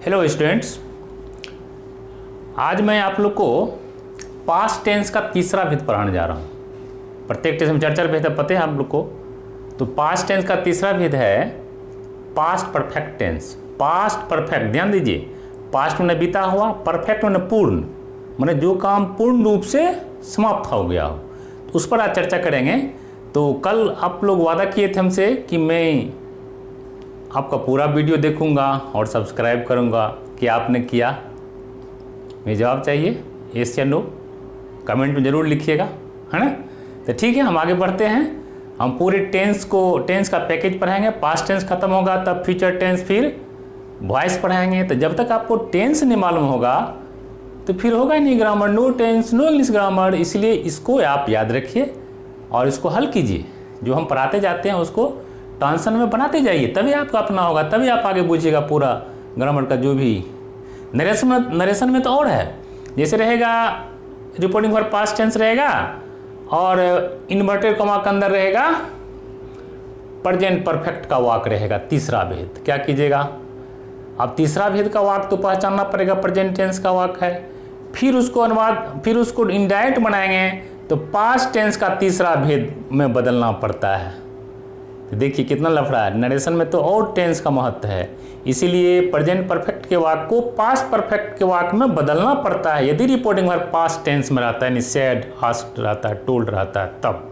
Hello students, आज मैं आप लोग को पास्ट टेंस का तीसरा भेद पढ़ाने जा रहा हूँ। प्रत्येक टेंस में चार भेद पता है आप लोग को। तो पास्ट टेंस का तीसरा भेद है past perfect tense. Past perfect, ध्यान दीजिए, पास्ट में बीता हुआ, परफेक्ट में पूर्ण, माने जो काम पूर्ण रूप से समाप्त हो गया हो, तो उस पर आज चर्चा करेंगे। तो कल आप लोग वादा किए थे हमसे कि मैं आपका पूरा वीडियो देखूंगा और सब्सक्राइब करूंगा। क्या आपने किया? मुझे जवाब चाहिए, यस या नो, कमेंट में ज़रूर लिखिएगा, है ना। तो ठीक है, हम आगे बढ़ते हैं। हम पूरे टेंस का पैकेज पढ़ाएंगे। पास्ट टेंस खत्म होगा तब फ्यूचर टेंस, फिर वॉइस पढ़ाएंगे। तो जब तक आपको टेंस नहीं मालूम होगा तो फिर होगा ही नहीं grammar, no tense no English grammar. इसलिए इसको आप याद रखिए और इसको हल कीजिए। जो हम पढ़ाते जाते हैं उसको टेंशन में बनाते जाइए, तभी आपका अपना होगा, तभी आप आगे बुझिएगा पूरा ग्रामर का। जो भी नरेशन में तो और है, जैसे रहेगा रिपोर्टिंग फॉर पास्ट टेंस रहेगा और इन्वर्टेड कॉमा के अंदर रहेगा प्रेजेंट परफेक्ट का वाक रहेगा। तीसरा भेद क्या कीजिएगा, अब तीसरा भेद का वाक तो पहचानना पड़ेगा, प्रेजेंट टेंस का वाक है। फिर उसको अनुवाद, फिर उसको इनडायरेक्ट बनाएंगे तो पास्ट टेंस का तीसरा भेद में बदलना पड़ता है। तो देखिए कितना लफड़ा है। नरेशन में तो और टेंस का महत्व है, इसीलिए प्रेजेंट परफेक्ट के वाक को पास्ट परफेक्ट के वाक में बदलना पड़ता है। यदि रिपोर्टिंग वर्ब पास्ट टेंस में रहता है, सेड, आस्क्ड रहता है, टोल्ड रहता है, तब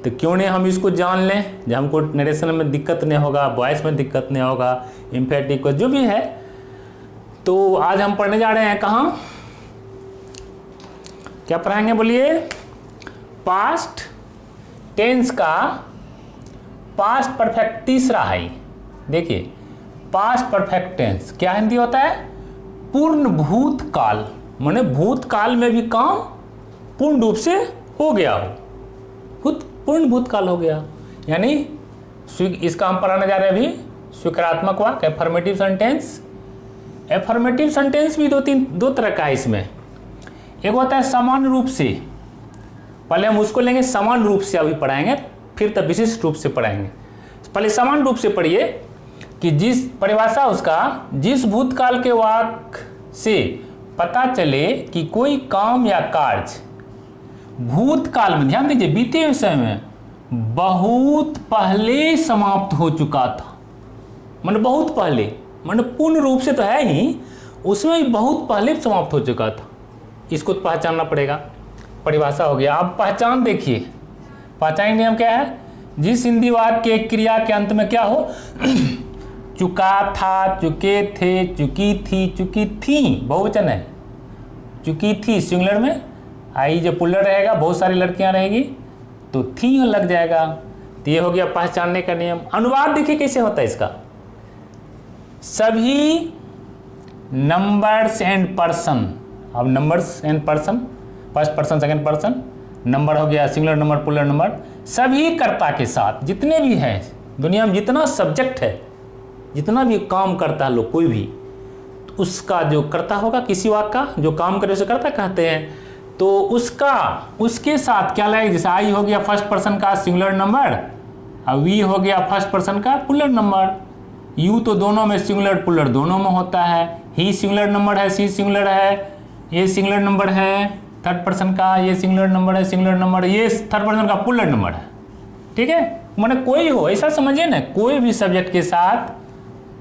तो क्यों नहीं हम इसको जान लें, जब हमको नरेशन में दिक्कत नहीं होगा, वॉइस में दिक्कत नहीं होगा, इम्फेटिक जो भी है। तो आज हम पढ़ने जा रहे हैं कहाँ, क्या पढ़ाएंगे बोलिए? पास्ट टेंस का पास्ट परफेक्ट तीसरा है। देखिए पास्ट परफेक्ट टेंस क्या हिंदी होता है? पूर्ण भूतकाल, माने भूतकाल में भी काम पूर्ण रूप से हो गया हो, पूर्ण भूतकाल हो गया। यानी इसका हम पढ़ाने जा रहे हैं अभी स्वीकारात्मक वाक्य, एफर्मेटिव सेंटेंस। एफर्मेटिव सेंटेंस भी दो तरह का है इसमें। एक होता है सामान्य रूप से, पहले हम उसको लेंगे, सामान्य रूप से अभी पढ़ाएंगे, फिर तब विशिष्ट रूप से पढ़ाएंगे। पहले सामान्य रूप से पढ़िए कि जिस परिभाषा उसका, जिस भूतकाल के वाक्य से पता चले कि कोई काम या कार्य भूतकाल में, ध्यान दीजिए, बीते हुए समय में बहुत पहले समाप्त हो चुका था। माने बहुत पहले, माने पूर्ण रूप से तो है ही, उसमें भी बहुत पहले समाप्त हो चुका था। इसको तो पहचानना पड़ेगा। परिभाषा हो गया। अब पहचान देखिए, पहचान नियम क्या है? जिस हिंदी वाक्य के क्रिया के अंत में क्या हो, चुका था, चुके थे, चुकी थी, चुकी थी, बहुवचन है, चुकी थी सिंगुलर में, आई जो पुल्लर रहेगा, बहुत सारी लड़कियां रहेगी तो थी लग जाएगा। तो ये हो गया पहचानने का नियम। अनुवाद देखिए कैसे होता है इसका। सभी नंबर्स एंड पर्सन, अब numbers and person, first person second person, number हो गया सिंगुलर नंबर पुल्लर नंबर, सभी कर्ता के साथ, जितने भी हैं दुनिया में, जितना सब्जेक्ट है, जितना भी काम करता है लोग, कोई भी, तो उसका जो कर्ता होगा किसी वाक्य का, जो काम करे उसे कर्ता कहते हैं। तो उसके साथ क्या लगेगा? जैसे आई हो गया फर्स्ट पर्सन का सिंगुलर नंबर, और वी हो गया फर्स्ट पर्सन का पुल्लर नंबर। यू तो दोनों में सिंगुलर पुल्लर दोनों में होता है। ही सिंगुलर नंबर है, सी सिंगुलर है, ये सिंगुलर नंबर है थर्ड पर्सन का, ये सिंगुलर नंबर है, सिंगुलर नंबर, ये थर्ड पर्सन का पुल्लर नंबर है। ठीक है, माने कोई हो, ऐसा समझिए ना, कोई भी सब्जेक्ट के साथ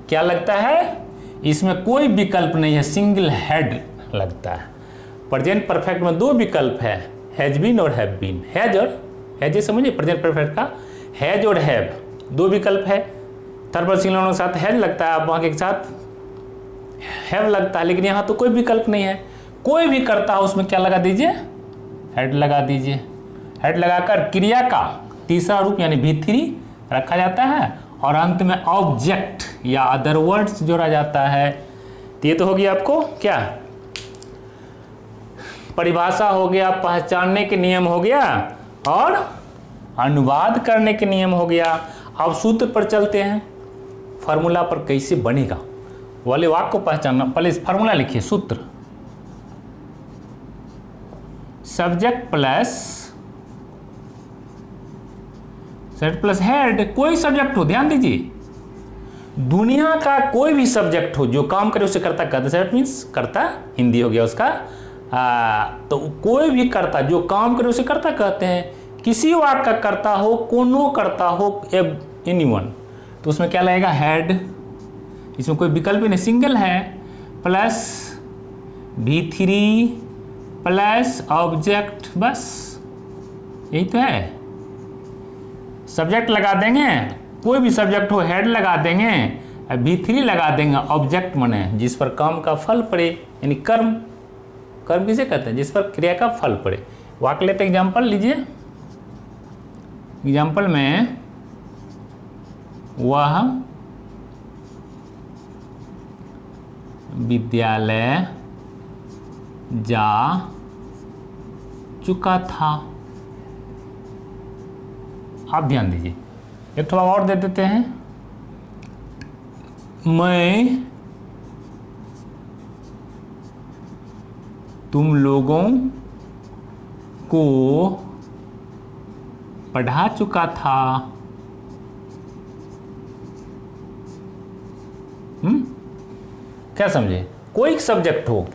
क्या लगता है, इसमें कोई विकल्प नहीं है, सिंगल हेड लगता है। प्रेजेंट परफेक्ट में दो विकल्प है, हैज बीन और हैव बीन। हैज और हैज समझिए, प्रेजेंट परफेक्ट का हैज और हैव दो विकल्प है। थर्ड पर्सन सिंगुलर के साथ हैज लगता है, आप वहाँ के साथ हैव लगता है, लेकिन यहाँ तो कोई विकल्प नहीं है। कोई भी करता है उसमें क्या लगा दीजिए, हेड लगा दीजिए। हेड लगाकर क्रिया का तीसरा रूप यानी V3 रखा जाता है और अंत में ऑब्जेक्ट या अदर वर्ड्स जोड़ा जाता है। तो ये तो हो गया आपको क्या, परिभाषा हो गया, पहचानने के नियम हो गया और अनुवाद करने के नियम हो गया। अब सूत्र पर चलते हैं, फार्मूला पर कैसे बनेगा वाले वाक्य को पहचानना। पहले इस फार्मूला लिखिए, सूत्र सब्जेक्ट प्लस हेड, कोई सब्जेक्ट हो, ध्यान दीजिए, दुनिया का कोई भी सब्जेक्ट हो जो काम करे उसे कर्ता कहते हैं। मीन्स कर्ता हिंदी हो गया उसका। तो कोई भी कर्ता जो काम करे उसे कर्ता कहते हैं। किसी वाक्य का कर्ता हो, कोनो कर्ता हो, एनीवन, तो उसमें क्या लगेगा? हेड। इसमें कोई विकल्प नहीं, सिंगल है, प्लस V3 प्लस ऑब्जेक्ट, बस यही तो है। सब्जेक्ट लगा देंगे, कोई भी सब्जेक्ट हो, हेड लगा देंगे, V3 लगा देंगे, ऑब्जेक्ट माने जिस पर काम का फल पड़े, यानी कर्म। कर्म किसे कहते हैं? जिस पर क्रिया का फल पड़े। वाक्य लेते एग्जाम्पल लीजिए। एग्जाम्पल में वह विद्यालय जा चुका था। आप ध्यान दीजिए, एक थोड़ा और दे देते हैं। मैं तुम लोगों को पढ़ा चुका था। क्या समझे? कोई सब्जेक्ट हो,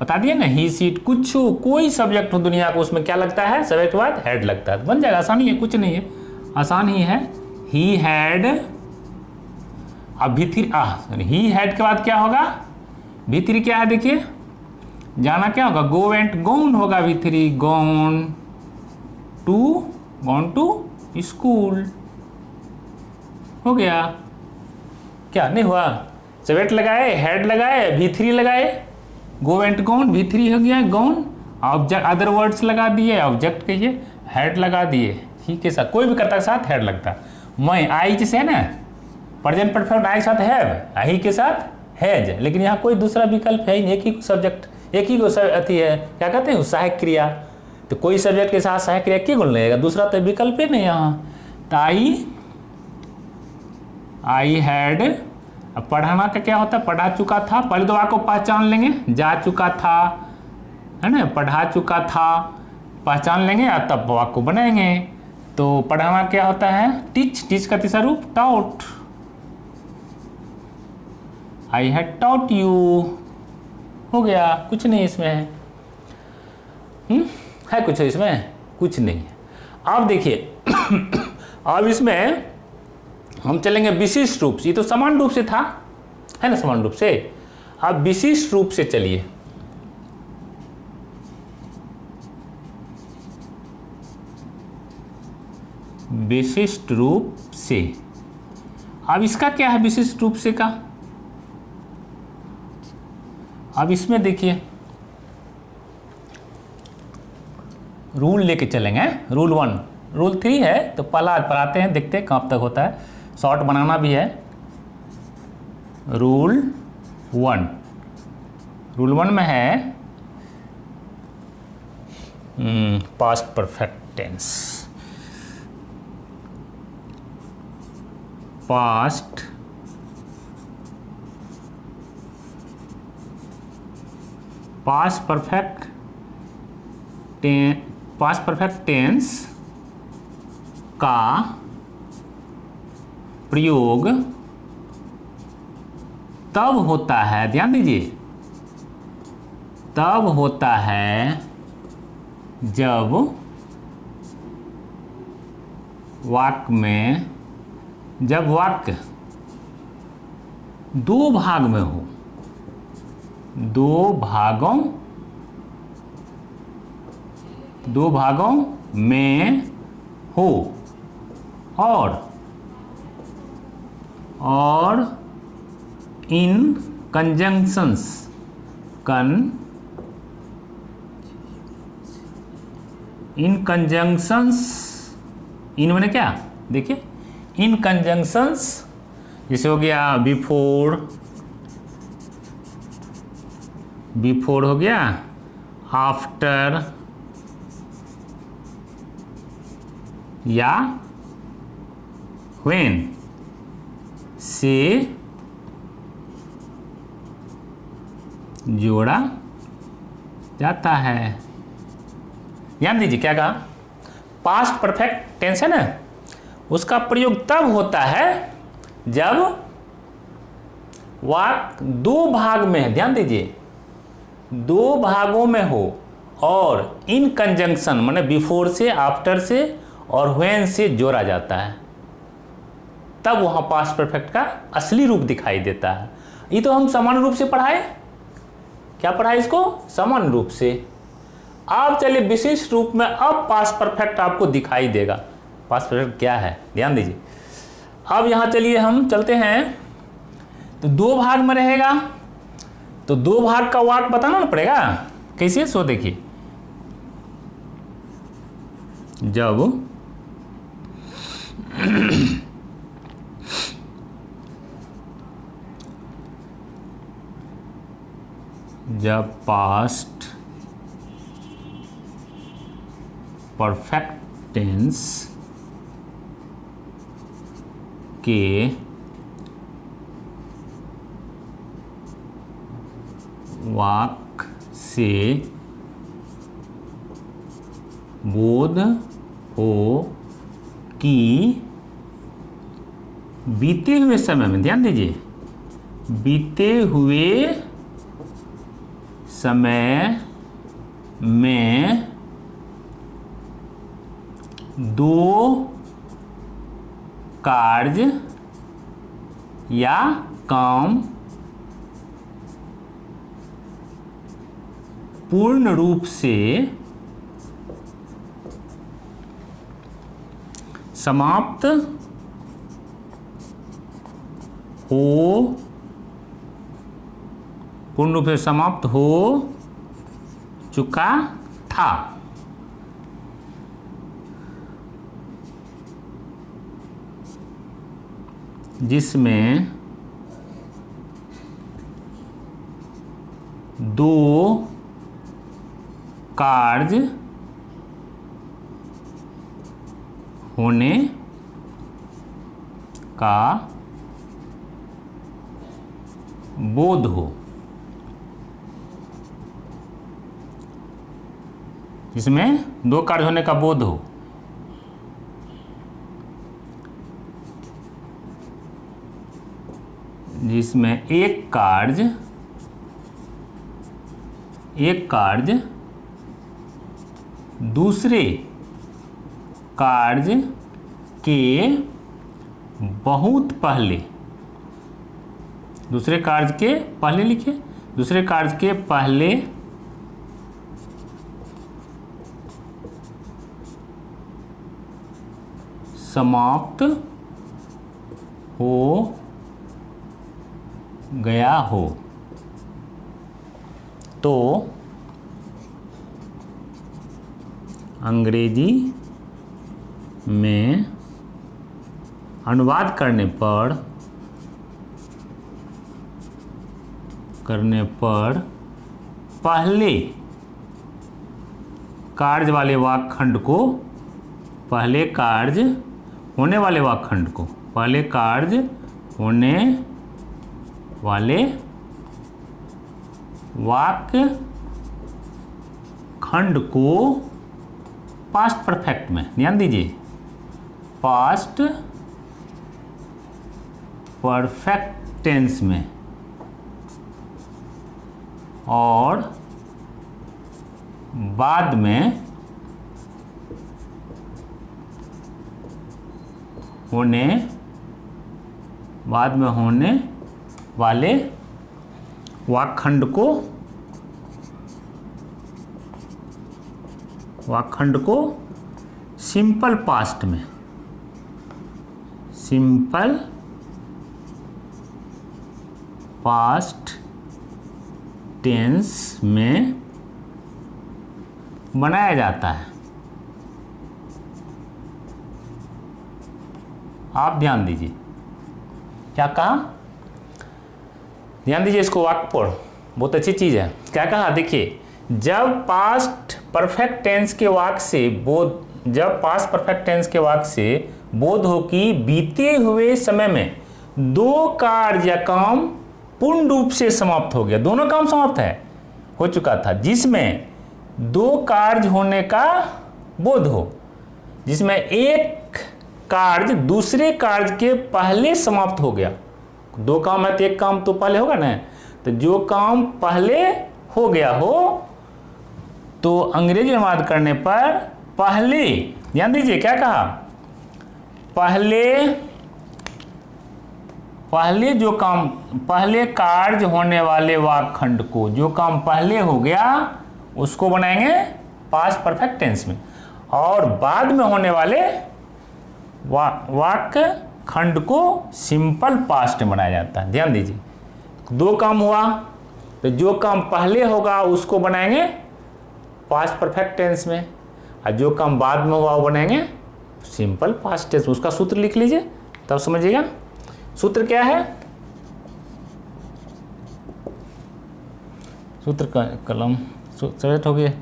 बता दिए ना, ही सीट, कुछ हो, कोई सब्जेक्ट हो दुनिया को, उसमें क्या लगता है? सब्जेक्ट के बाद हेड लगता है। बन जाएगा, आसानी है, कुछ नहीं है, आसान ही है। ही हैड, अब V3 ही हैड के बाद क्या होगा? V3 क्या है देखिए, जाना क्या होगा? गो वेंट, गॉन होगा V3, गॉन टू स्कूल। हो गया क्या? नहीं हुआ? सब्जेक्ट लगाए, हेड लगाए, V3 लगाए, गो वेंट गॉन, V3 हो गया गॉन। ऑब्जेक्ट, अदर वर्ड्स लगा दिए, ऑब्जेक्ट के ये हेड लगा दिए। ही के साथ कोई भी कर्ता के साथ हेड लगता। मैं, आई जैसे है ना, प्रेजेंट परफेक्ट, आई के साथ हैव, ही के साथ हैज, लेकिन यहाँ कोई दूसरा विकल्प है ही नहीं, एक ही सब्जेक्ट, एक ही अथी है, क्या कहते हैं? सहायक क्रिया। तो कोई सब्जेक्ट के साथ सहायक क्रिया क्यों बोल लगेगा? दूसरा तो विकल्प ही नहीं यहाँ। तो आई हैड, अब पढ़ाना का क्या होता है? पढ़ा चुका था। पहले तो आपको पहचान लेंगे, जा चुका था, है ना, पढ़ा चुका था, पहचान लेंगे और तब वाक्य को बनाएंगे। तो पढ़ाना क्या होता है? टीच, टीच का तीसरा रूप taught. I had taught you. हो गया, कुछ नहीं इसमें है। है कुछ इसमें? कुछ नहीं है। अब देखिए अब इसमें हम चलेंगे विशिष्ट रूप से। ये तो समान रूप से था, है ना, समान रूप से। अब विशिष्ट रूप से चलिए। विशिष्ट रूप से, अब इसका क्या है विशिष्ट रूप से का? अब इसमें देखिए रूल लेके चलेंगे। रूल 1, रूल 3 है, तो पहला आज पढ़ाते हैं, देखते हैं कहाँ तक होता है। शॉर्ट बनाना भी है। रूल 1, रूल 1 में है past perfect tense. Past perfect tense का प्रयोग तब होता है, ध्यान दीजिए, तब होता है जब वाक्य में, जब वाक्य दो भाग में हो, दो भागों में हो, और इन कंजंक्शंस, इन मैंने क्या देखिए, इन कंजंक्शंस, जैसे हो गया बिफोर हो गया, आफ्टर या व्हेन से जोड़ा जाता है। ध्यान दीजिए क्या कहा, पास्ट परफेक्ट टेंस है ना, उसका प्रयोग तब होता है जब वाक्य दो भाग में है, ध्यान दीजिए, दो भागों में हो और इन कंजंक्शन माने बिफोर से, आफ्टर से और व्हेन से जोड़ा जाता है, तब वहां पास्ट परफेक्ट का असली रूप दिखाई देता है। ये तो हम सामान्य रूप से पढ़ाए, क्या पढ़ाए इसको? सामान्य रूप से। अब चलिए विशिष्ट रूप में, अब पास्ट परफेक्ट आपको दिखाई देगा। पास्ट परफेक्ट क्या है, ध्यान दीजिए। अब यहां चलिए हम चलते हैं, तो दो भाग में रहेगा, तो दो भाग का वाक्य बताना ना पड़ेगा, कैसे? सो देखिए, जब पास्ट परफेक्ट टेंस के वाक्य से बोध हो कि बीते हुए समय में, ध्यान दीजिए, बीते हुए समय में दो कार्य या काम पूर्ण रूप से समाप्त हो, पूर्ण रूप से समाप्त हो चुका था। जिसमें दो कार्य होने का बोध हो, जिसमें दो कार्य होने का बोध हो, जिसमें एक कार्य दूसरे कार्य के बहुत पहले, दूसरे कार्य के पहले लिखिए, दूसरे कार्य के पहले समाप्त हो गया हो, तो अंग्रेजी में अनुवाद करने पर पहले कार्य वाले वाक्खंड को, पहले कार्य होने वाले वाक्खंड को, पहले कार्य होने वाले वाक्य खंड को पास्ट परफेक्ट में, ध्यान दीजिए, पास्ट परफेक्ट टेंस में और बाद में होने वाले वाक्खंड को सिंपल पास्ट में, सिंपल पास्ट टेंस में बनाया जाता है। आप ध्यान दीजिए, क्या कहा? ध्यान दीजिए, इसको वाक्य पढ़, बहुत अच्छी चीज है। क्या कहा? देखिए, जब पास्ट परफेक्ट टेंस के वाक्य से बोध हो कि बीते हुए समय में दो कार्य या काम पूर्ण रूप से समाप्त हो गया, दोनों काम समाप्त हो चुका था, जिसमें दो कार्य होने का बोध हो, जिसमें एक कार्य दूसरे कार्य के पहले समाप्त हो गया। दो काम है तो एक काम तो पहले होगा ना, तो जो काम पहले हो गया हो तो अंग्रेजी अनुवाद करने पर पहले, ध्यान दीजिए क्या कहा, पहले जो काम, पहले कार्य होने वाले वाक्य खंड को, जो काम पहले हो गया उसको बनाएंगे पास्ट परफेक्ट टेंस में, और बाद में होने वाले वाक्य खंड को सिंपल पास्ट में बनाया जाता है। ध्यान दीजिए, दो काम हुआ तो जो काम पहले होगा उसको बनाएंगे पास्ट परफेक्ट टेंस में, और जो काम बाद में हुआ वो बनाएंगे सिंपल पास्ट टेंस। उसका सूत्र लिख लीजिए तब समझिएगा। सूत्र क्या है, सूत्र का कलम सब्जेक्ट हो गया,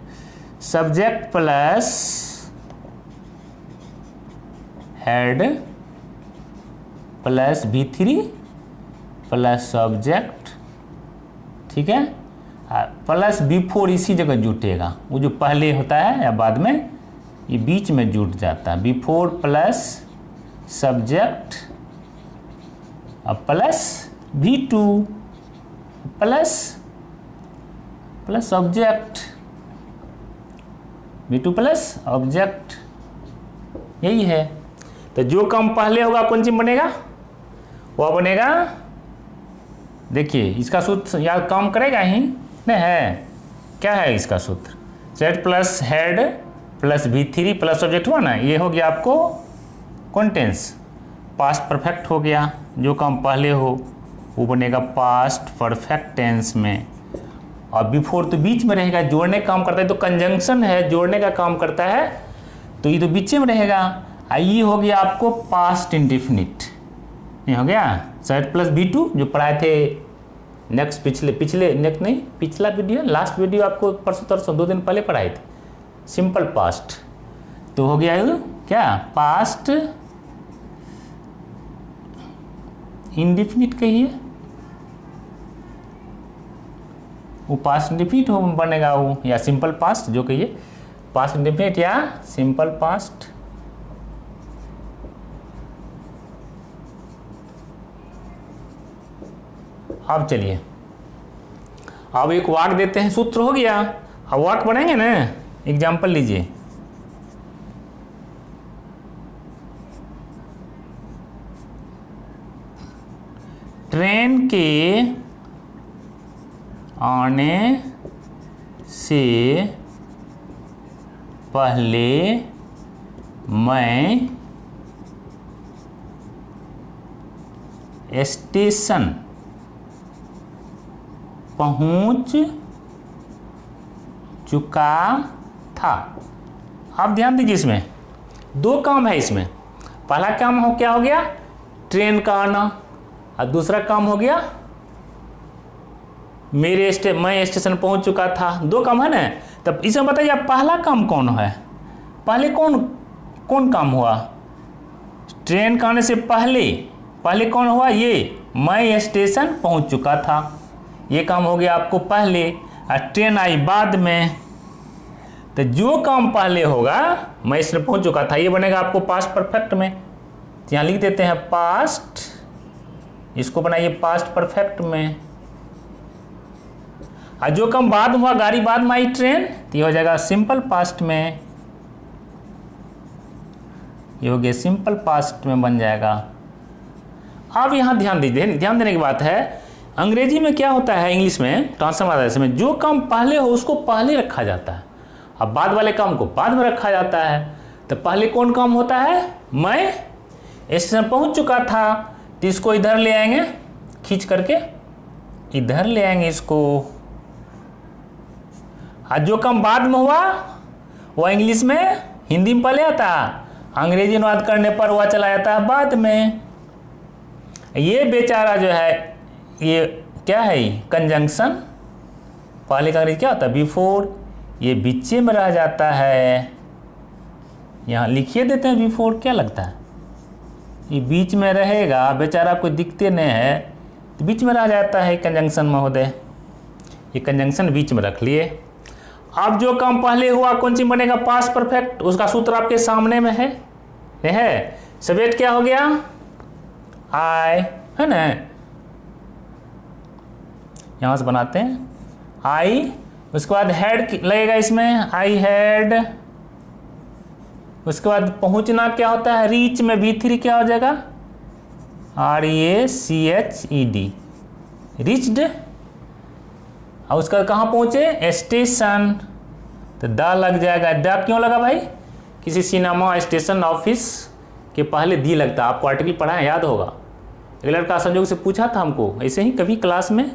subject plus head plus V3 plus subject, ठीक है, प्लस B4 इसी जगह जुटेगा, वो जो पहले होता है या बाद में ये बीच में जुट जाता है। B4 plus subject plus V2 plus object, V2 plus object, यही है। तो जो काम पहले होगा कौन सी बनेगा, वह बनेगा, देखिए इसका सूत्र यार काम करेगा ही नहीं है, क्या है इसका सूत्र, set plus head plus V3 plus object हुआ ना, ये हो गया आपको कौन टेंस, पास्ट परफेक्ट हो गया। जो काम पहले हो वो बनेगा पास्ट परफेक्ट टेंस में, और बिफोर तो बीच में रहेगा, जोड़ने का काम करता है, तो कंजंक्शन है, जोड़ने का काम करता है, तो ये तो बीच में रहेगा। ये हो गया आपको पास्ट इंडेफिनिट, ये हो गया सेट प्लस V2 जो पढ़ाए थे नेक्स्ट नेक्स्ट नहीं पिछला वीडियो, लास्ट वीडियो आपको परसों 2 दिन पहले पढ़ाए थे, सिंपल पास्ट, तो हो गया क्या पास्ट इंडेफिनिट कहिए, वो पास्ट इंडेफिनिट हो बनेगा वो, या सिंपल पास्ट जो कहिए, पास्ट इंडेफिनिट या सिंपल पास्ट। अब चलिए अब एक वाक्य देते हैं, सूत्र हो गया, अब वाक्य बनाएंगे ना, एग्जाम्पल लीजिए, ट्रेन के आने से पहले मैं स्टेशन पहुंच चुका था। आप ध्यान दीजिए, इसमें दो काम है, इसमें पहला काम हो क्या हो गया ट्रेन का आना, और दूसरा काम हो गया मैं स्टेशन पहुंच चुका था, दो काम है ना। तब इसमें बताइए आप पहला काम कौन है, पहले कौन काम हुआ, ट्रेन का आने से पहले कौन हुआ, ये मैं स्टेशन पहुंच चुका था, ये काम हो गया आपको पहले, और ट्रेन आई बाद में, तो जो काम पहले होगा मैं स्टेशन पहुंच चुका था, ये बनेगा आपको पास्ट परफेक्ट में। तो यहाँ लिख देते हैं पास्ट, इसको बनाइए पास्ट परफेक्ट में, और जो काम बाद में हुआ गाड़ी बाद में आई ट्रेन, तो ये हो जाएगा सिंपल पास्ट में, ये हो गया सिंपल पास्ट में बन जाएगा। अब यहाँ ध्यान दीजिए, ध्यान देने की बात है, अंग्रेजी में क्या होता है, इंग्लिश में ट्रांसफॉर्मेशन में जो काम पहले हो उसको पहले रखा जाता है, अब बाद वाले काम को बाद में रखा जाता है। तो पहले कौन काम होता है, मैं स्टेशन पहुंच चुका था, तो इसको इधर ले आएंगे, खींच करके इधर ले आएंगे इसको, और जो काम बाद में हुआ वह इंग्लिश में हिंदी में पहले आता, अंग्रेजी अनुवाद करने पर वह चला जाता है बाद में। ये बेचारा जो है, ये क्या है, कंजंक्शन, पहले का अंग्रेजी क्या होता है बिफोर, ये बीच में रह जाता है, यहाँ लिखिए देते हैं बिफोर, क्या लगता है ये बीच में रहेगा, बेचारा कोई दिखते नहीं है तो बीच में रह जाता है कंजंक्शन महोदय, ये कंजंक्शन बीच में रख लिए। अब जो काम पहले हुआ कौन सी बनेगा पास्ट परफेक्ट, उसका सूत्र आपके सामने में है सब्जेक्ट क्या हो गया, आई, है ना, यहां से बनाते हैं आई, उसके बाद हेड लगेगा इसमें, आई हैड, उसके बाद पहुंचना क्या होता है, रीच में V3 क्या हो जाएगा, REACHED, रीच्ड। और उसका कहाँ पहुंचे, स्टेशन, तो द लग जाएगा। द क्यों लगा भाई, किसी सिनेमा, स्टेशन, ऑफिस के पहले दी लगता है। आपको आर्टिकल पढ़ा है, याद होगा, एक लड़का संजोग से पूछा था हमको ऐसे ही कभी क्लास में,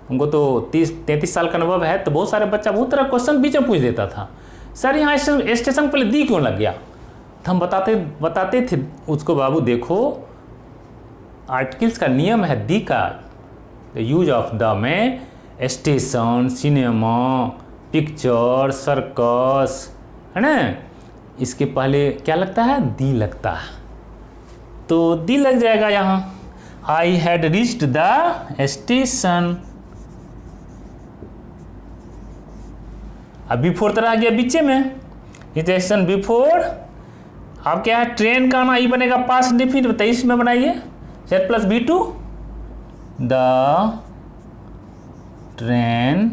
हमको तो 30-33 साल का अनुभव है, तो बहुत सारे बच्चा बहुत तरह क्वेश्चन बीच में पूछ देता था, सर यहाँ स्टेशन पहले दी क्यों लग गया, तो हम बताते थे उसको, बाबू देखो आर्टिकल्स का नियम है दी का, यूज ऑफ द में स्टेशन, सिनेमा, पिक्चर, सर्कस, है ना, इसके पहले क्या लगता है, दी लगता है, तो दी लग जाएगा यहाँ। I had reached the station, अब बिफोर तरह आ गया बीचे में, स्टेशन बिफोर। अब क्या है, ट्रेन का ना ई बनेगा पास्ट इंडेफिनिट, 23 में बनाइए, Z plus V2, the train,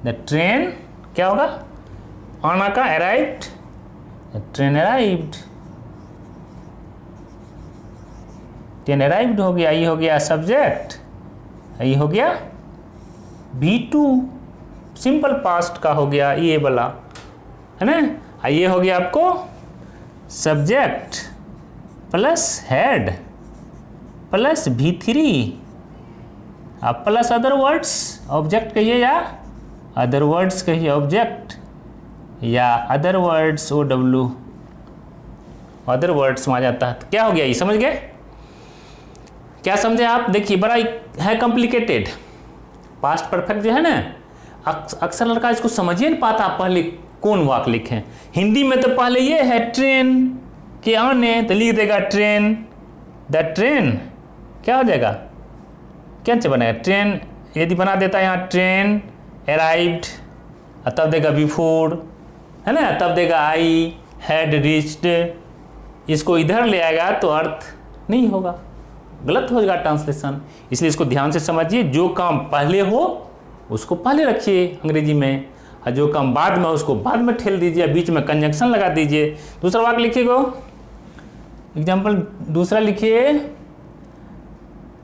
the train क्या होगा, आना का arrived, the train arrived, train arrived हो गया, ये हो गया सब्जेक्ट, ये हो गया V2, सिंपल पास्ट का हो गया ये वाला, है ना, ये हो गया आपको subject plus head plus V3, अब प्लस अदर वर्ड्स, ऑब्जेक्ट कहिए या अदर वर्ड्स कहिए, ऑब्जेक्ट या other words, OW, other words में आ जाता है। तो क्या हो गया, ये समझ गए, क्या समझे आप, देखिए बड़ा है कॉम्प्लिकेटेड। पास्ट परफेक्ट जो है ना, अक्सर लड़का इसको समझ ही नहीं पाता, पहले कौन वाक्य लिखें। हिंदी में तो पहले ये है ट्रेन के आने, तो लिख देगा ट्रेन, द ट्रेन क्या हो जाएगा, क्या से बनेगा, ट्रेन यदि बना देता है यहाँ ट्रेन अराइव्ड, तब देगा बिफोर, है ना, तब देगा आई हैड रीच्ड, इसको इधर ले आएगा तो अर्थ नहीं होगा, गलत हो जाएगा ट्रांसलेशन। इसलिए इसको ध्यान से समझिए, जो काम पहले हो उसको पहले रखिए अंग्रेजी में, और जो काम बाद में उसको बाद में ठेल दीजिए, बीच में कंजंक्शन लगा दीजिए। दूसरा वाक्य लिखिएगा, एग्जाम्पल दूसरा लिखिए,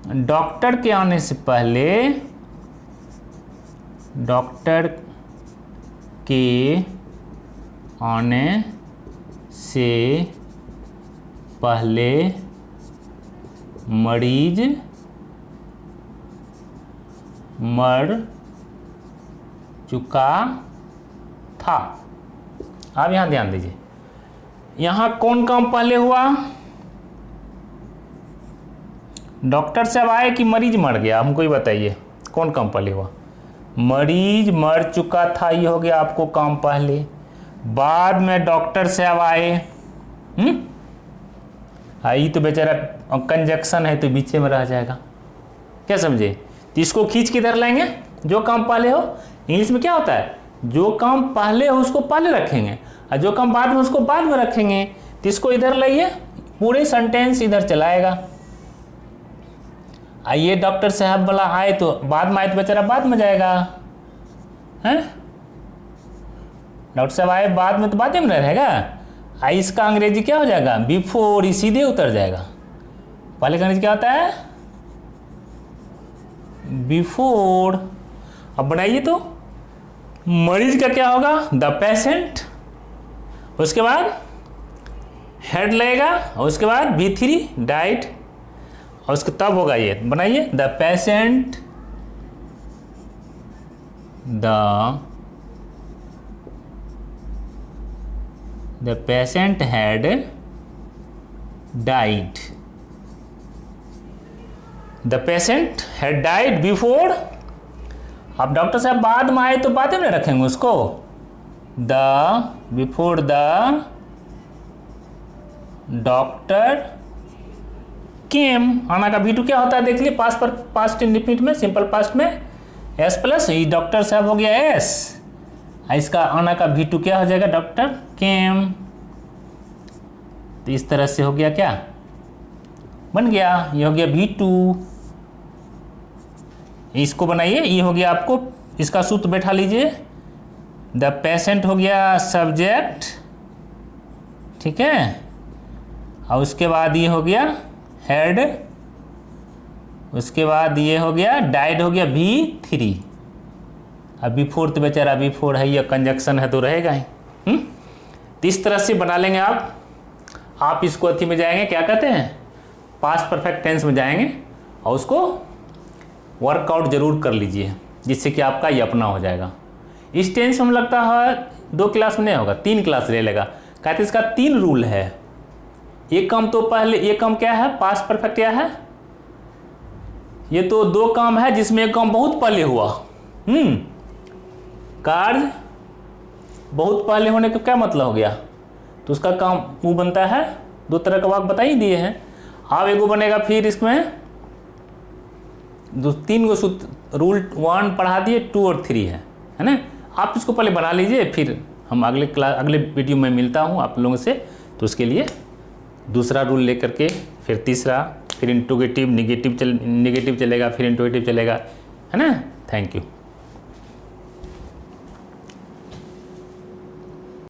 डॉक्टर के आने से पहले, डॉक्टर के आने से पहले मरीज मर चुका था। आप यहाँ ध्यान दीजिए, यहाँ कौन काम पहले हुआ, डॉक्टर साहब आए कि मरीज मर गया, हमको ही बताइए कौन काम पहले हुआ, मरीज मर चुका था, ये हो गया आपको काम पहले, बाद में डॉक्टर साहब आए, ये तो बेचारा कंजक्शन है तो बीचे में रह जाएगा, क्या समझे, तो इसको खींच के इधर लाएंगे, जो काम पहले हो, इंग्लिश में क्या होता है, जो काम पहले हो उसको पहले रखेंगे और जो काम बाद में उसको बाद में रखेंगे, तो इसको इधर लाइए, पूरे सेंटेंस इधर चलाएगा। आइए डॉक्टर साहब वाला आए तो बाद में आए तो बेचारा बाद में जाएगा, हैं, डॉक्टर साहब आए बाद में तो बाद में रहेगा, इसका अंग्रेजी क्या हो जाएगा, बिफोर, ही सीधे उतर जाएगा। पहले का अंग्रेजी क्या होता है, बिफोर। अब बनाइए तो मरीज का क्या होगा, द पेशेंट, उसके बाद हेड लगेगा और उसके बाद V3 डाइट, और उसके तब होगा ये, बनाइए the patient, the patient had died, the patient had died before. अब डॉक्टर साहब बाद में आए तो बाद में रखेंगे उसको, द बिफोर द डॉक्टर केम। आना का V2 क्या होता है देख लिए, पास्ट पर पास्ट इंडेफिनिट में, सिंपल पास्ट में S प्लस, ये डॉक्टर साहब हो गया S, इसका आना का V2 क्या हो जाएगा, डॉक्टर केम। तो इस तरह से हो गया, क्या बन गया, ये हो गया V2। इसको बनाइए, ये हो गया आपको, इसका सूत्र बैठा लीजिए, द पेशेंट हो गया सब्जेक्ट, ठीक है, और उसके बाद ये हो गया हेड, उसके बाद ये हो गया डाइड, हो गया V3। अब V4 तो बेचारा V4 है, ये कंजक्शन है तो रहेगा ही। तो इस तरह से बना लेंगे आप इसको अथी में जाएंगे, क्या कहते हैं, पास्ट परफेक्ट टेंस में जाएंगे और उसको वर्कआउट जरूर कर लीजिए, जिससे कि आपका ये अपना हो जाएगा। इस टेंस में लगता है 2 क्लास में नहीं होगा, 3 क्लास ले लेगा। कहते इसका 3 रूल है। एक काम तो पहले, ये काम क्या है, पास्ट परफेक्ट क्या है, ये तो 2 काम है जिसमें एक काम बहुत पहले हुआ। कार्य बहुत पहले होने का क्या मतलब हो गया, तो उसका काम वो बनता है, 2 तरह का वाक्य बता ही दिए हैं। अब एगो बनेगा, फिर इसमें 3 गो सूत्र, रूल 1 पढ़ा दिए, 2 और 3 है ना। आप इसको पहले बना लीजिए, फिर हम अगले वीडियो में मिलता हूँ आप लोगों से। तो उसके लिए दूसरा रूल लेकर के, फिर तीसरा, फिर इंट्रोगेटिव, नेगेटिव चलेगा, फिर इंट्रोगेटिव चलेगा, है ना। Thank you.